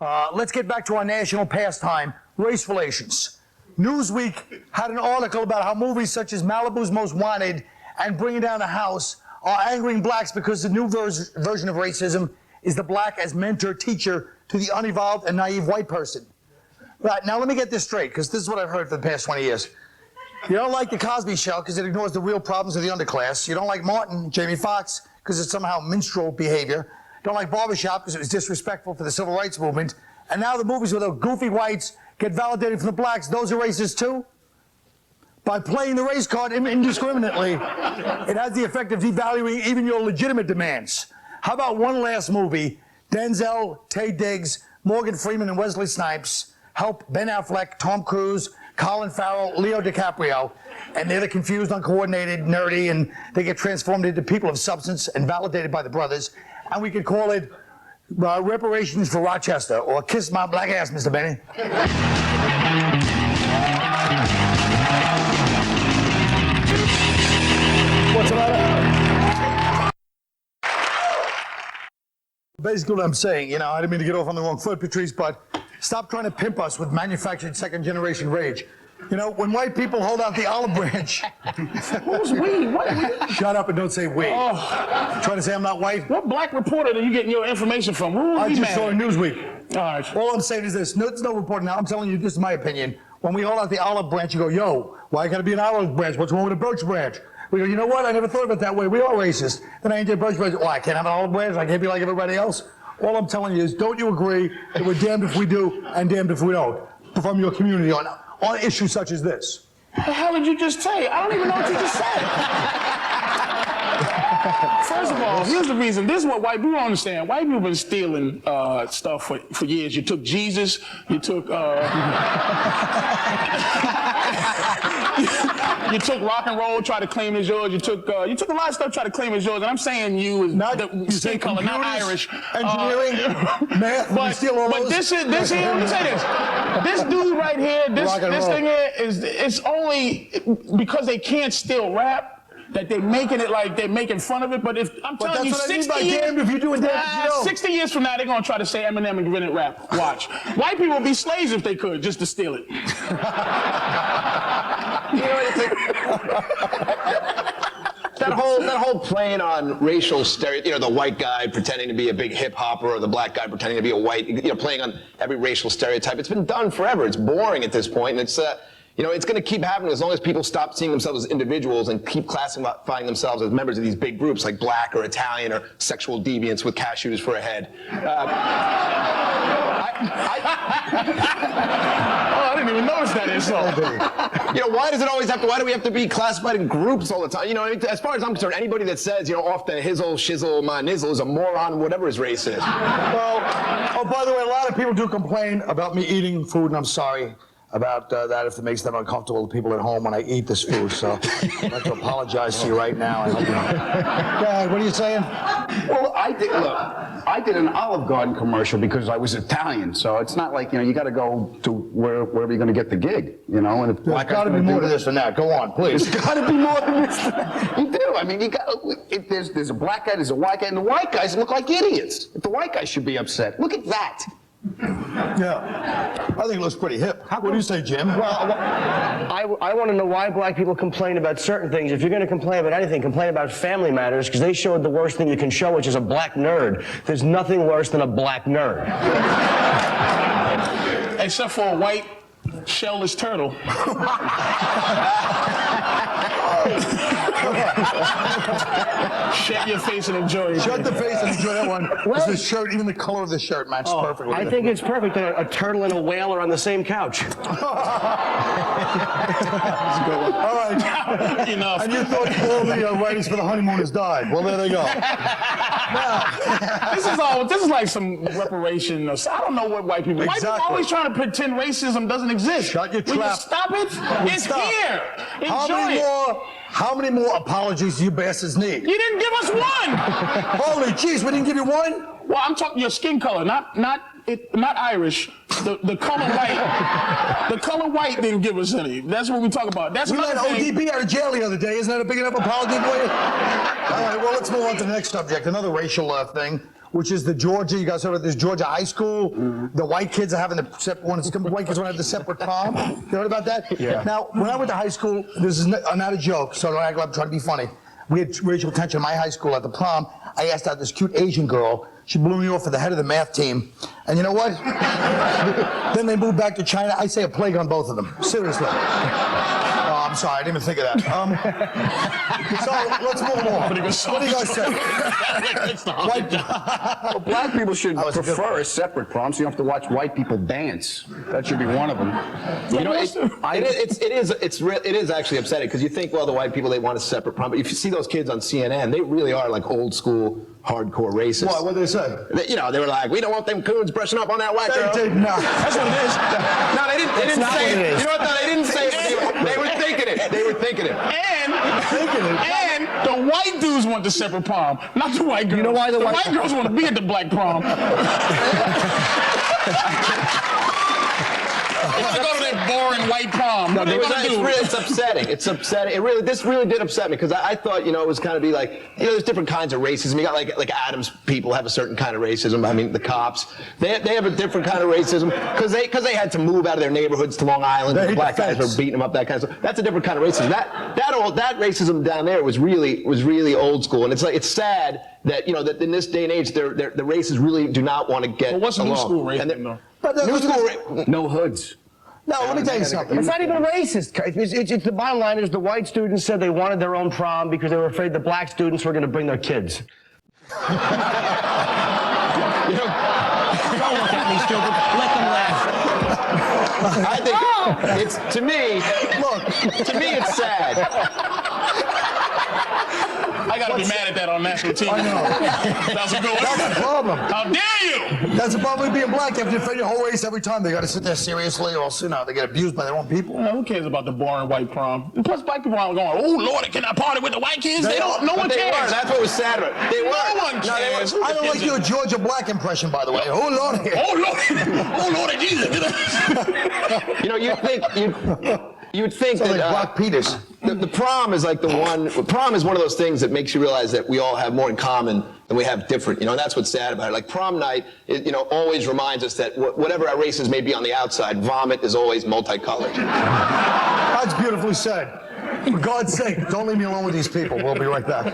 Let's get back to our national pastime, race relations. Newsweek had an article about how movies such as Malibu's Most Wanted and Bringing Down the House are angering blacks because the new version of racism is the black as mentor teacher to the unevolved and naive white person. Right, now let me get this straight, because this is what I've heard for the past 20 years. You don't like The Cosby Show because it ignores the real problems of the underclass. You don't like Martin, Jamie Foxx, because it's somehow minstrel behavior. Don't like Barbershop because it was disrespectful for the civil rights movement. And now the movies with the goofy whites get validated from the blacks. Those are racist too? By playing the race card indiscriminately, it has the effect of devaluing even your legitimate demands. How about one last movie? Denzel, Taye Diggs, Morgan Freeman, and Wesley Snipes help Ben Affleck, Tom Cruise, Colin Farrell, Leo DiCaprio, and they're the confused, uncoordinated, nerdy, and they get transformed into people of substance and validated by the brothers. And we could call it reparations for Rochester, or kiss my black ass, Mr. Benny. What's the matter? Basically what I'm saying, you know, I didn't mean to get off on the wrong foot, Patrice, but stop trying to pimp us with manufactured second-generation rage. You know, when white people hold out the olive branch... Who's we? What? Shut up and don't say we. Oh. Trying to say I'm not white? What black reporter are you getting your information from? Who I just saw a Newsweek. All right. All I'm saying is this. No, it's no reporting now. I'm telling you, this is my opinion. When we hold out the olive branch, you go, yo, why gotta be an olive branch? What's wrong with a birch branch? We go, you know what? I never thought of it that way. We are racist. Then I ain't a birch branch. Oh, I can't have an olive branch? I can't be like everybody else? All I'm telling you is, don't you agree that we're damned if we do and damned if we don't from your community on issues such as this? The hell did you just say? I don't even know what you just said. First of all, here's the reason. This is what white people don't understand. White people have been stealing stuff for years. You took Jesus. You took you took rock and roll, tried to claim as yours. You took a lot of stuff, tried to claim as yours. And I'm saying you is not the skin color, not Irish. Engineering, math. But this here. Let me say this. This dude right here, this thing here is. It's only because they can't still rap that they're making it like they're making fun of it. But if I'm telling you, 60 years, damned if you do and damned if you don't. 60 years from now, they're gonna try to say Eminem invented rap. Watch. White people would be slaves if they could, just to steal it. You know that whole playing on racial stereotypes, you know, the white guy pretending to be a big hip hopper or the black guy pretending to be a white, you know, playing on every racial stereotype. It's been done forever. It's boring at this point, and it's you know, it's going to keep happening as long as people stop seeing themselves as individuals and keep classifying themselves as members of these big groups like black or Italian or sexual deviants with cashews for a head. I didn't even notice that insult. You know, why do we have to be classified in groups all the time? You know, as far as I'm concerned, anybody that says, you know, off the hizzle, shizzle, my nizzle is a moron, whatever his race is. Well, oh, by the way, a lot of people do complain about me eating food, and I'm sorry about that if it makes them uncomfortable, the people at home, when I eat this food. So I'd like to apologize to you right now. I hope you know. Dad, what are you saying? Well, I did an Olive Garden commercial because I was Italian. So it's not like, you know, you got to go to wherever you're going to get the gig, you know. And if there's got to be more to this than that. Go on, please. There's got to be more to this than that. You do. I mean, you got. If there's a black guy, there's a white guy, and the white guys look like idiots. If the white guy should be upset. Look at that. Yeah, I think it looks pretty hip. What do you say, Jim? Well, I want to know why black people complain about certain things. If you're going to complain about anything, complain about Family Matters, because they showed the worst thing you can show, which is a black nerd. There's nothing worse than a black nerd. Except for a white shellless turtle. Shut your face and enjoy it. Shut the face and enjoy that one. Well, the shirt, even the color of the shirt matches perfectly. I think it's perfect that a turtle and a whale are on the same couch. All right. Enough. And you thought all the writings for The Honeymooners died. Well, there they go. This is like some reparation. I don't know what white people. Exactly. White people always trying to pretend racism doesn't exist. Shut your Will trap. you stop it? It's here. Enjoy it. How many more apologies do you bastards need? You didn't give us one. Holy jeez, we didn't give you one? Well, I'm talking your skin color, not Irish. The color white. The color white didn't give us any. That's what we talk about. That's we another let thing. ODB out of jail the other day. Isn't that a big enough apology for you? All right, well, let's move on to the next subject. Another racial thing. which is the Georgia. You guys heard of this Georgia high school? The white kids are having the white kids want to have the separate prom. You heard about that? Yeah. Now, when I went to high school, this is not a joke, so don't act like I'm trying to be funny. We had racial tension in my high school at the prom. I asked out this cute Asian girl. She blew me off for the head of the math team. And you know what? Then they moved back to China. I say a plague on both of them. Seriously. Oh, I'm sorry. I didn't even think of that. So let's move on. What do you guys say? Well, black people should prefer a separate prom, so you don't have to watch white people dance. That should be one of them. You know, it is actually upsetting because you think, well, the white people, they want a separate prom, but if you see those kids on CNN, they really are like old school hardcore racist. What did they say? They were like, we don't want them coons brushing up on that white girl. They did not. That's what it is. No, they didn't not say what it it. is. You know what? No, they didn't say it. They were thinking it. They were thinking it. And the white dudes want the separate prom, not the white girls. You know why the white girls want to be at the black prom? They want to go to that boring white prom. What are they gonna do? It's upsetting. It's upsetting. This really did upset me because I thought, it was kind of be like, there's different kinds of racism. You got like Adam's people have a certain kind of racism. I mean, the cops, they have a different kind of racism because they had to move out of their neighborhoods to Long Island. The black guys were beating them up, that kind of stuff. That's a different kind of racism. That racism down there was really old school, and it's sad that that in this day and age, the races really do not want to get Well, what's along. new school racism though? New school No hoods. No, let me tell you something. It's not even racist. It's the bottom line is the white students said they wanted their own prom because they were afraid the black students were going to bring their kids. Don't look at me, stupid. Let them laugh. I think it's to me it's sad. I gotta be mad at that on national TV. I know. That's a good one. That's the problem. How dare you? That's the problem with being black. You have to defend your whole race every time. They got to sit there seriously, or else they get abused by their own people. Who cares about the boring white prom? And plus, black people aren't going, oh Lord, can I party with the white kids? They don't. No one They cares. were. That's what was sad about it. They were. No one cares. I don't like your Georgia black impression, by the way. Oh Lord. Oh Lord. Oh Lord, Jesus. You'd think Sounds that like Brock Peters. the prom is like prom is one of those things that makes you realize that we all have more in common than we have different, and that's what's sad about it. Like prom night, always reminds us that whatever our races may be on the outside, vomit is always multicolored. That's beautifully said. For God's sake, don't leave me alone with these people. We'll be right back.